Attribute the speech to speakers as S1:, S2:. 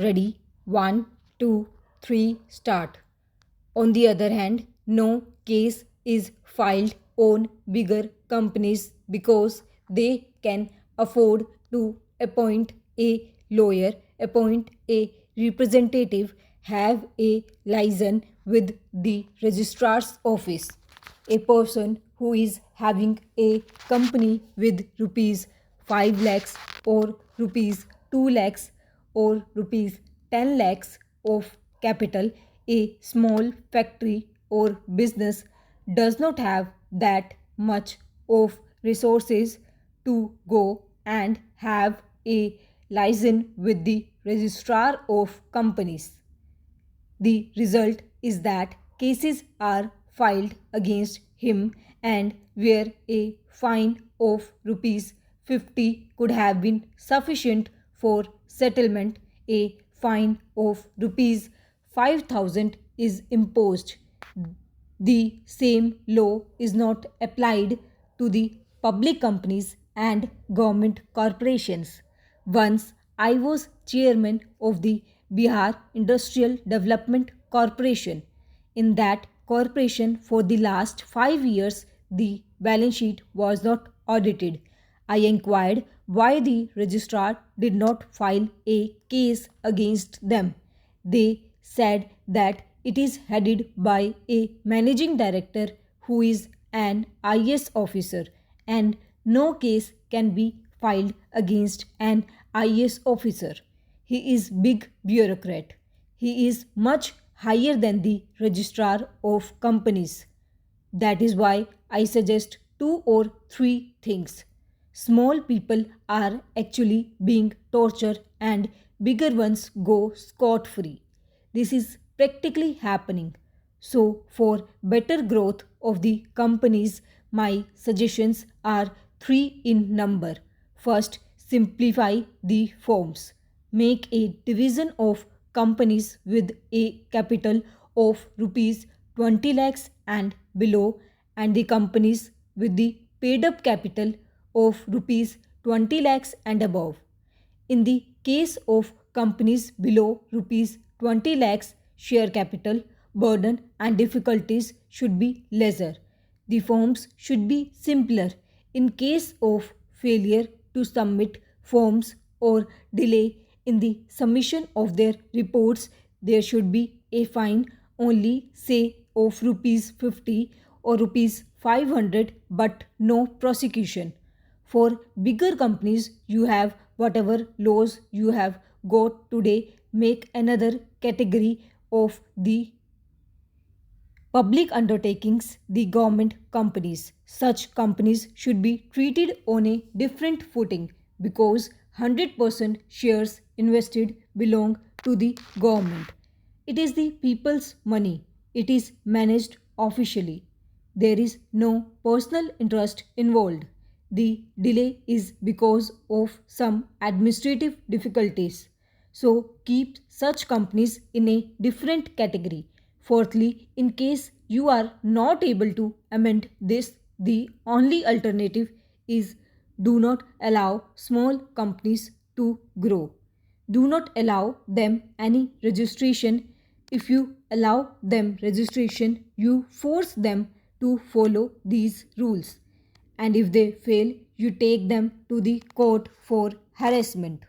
S1: Ready? 1, 2, 3, start. On the other hand, no case is filed on bigger companies because they can afford to appoint a lawyer, appoint a representative, have a liaison with the registrar's office. A person who is having a company with rupees 5 lakhs or rupees 2 lakhs or rupees 10 lakhs of capital, a small factory or business does not have that much of resources to go and have a liaison with the registrar of companies. The result is that cases are filed against him, and where a fine of rupees 50 could have been sufficient for settlement, a fine of rupees 5,000 is imposed. The same law is not applied to the public companies and government corporations. Once I was chairman of the Bihar Industrial Development Corporation. In that corporation, for the last 5 years, the balance sheet was not audited. I inquired why the registrar did not file a case against them. They said that it is headed by a managing director who is an IS officer, and no case can be filed against an IS officer. He is big bureaucrat. He is much higher than the registrar of companies. That is why I suggest 2 or 3 things. Small people are actually being tortured and bigger ones go scot free. This is practically happening. So, for better growth of the companies, my suggestions are three in number. First, simplify the forms. Make a division of companies with a capital of rupees 20 lakhs and below, and the companies with the paid up capital of rupees 20 lakhs and above. In the case of companies below rupees 20 lakhs, share capital, burden and difficulties should be lesser. The forms should be simpler. In case of failure to submit forms or delay in the submission of their reports, there should be a fine, only say of rupees 50 or rupees 500, but no prosecution. For bigger companies, you have whatever laws you have got today, make another category of the public undertakings, the government companies. Such companies should be treated on a different footing because 100% shares invested belong to the government. It is the people's money. It is managed officially. There is no personal interest involved. The delay is because of some administrative difficulties. So keep such companies in a different category. Fourthly, in case you are not able to amend this, the only alternative is do not allow small companies to grow. Do not allow them any registration. If you allow them registration, you force them to follow these rules. And if they fail, you take them to the court for harassment.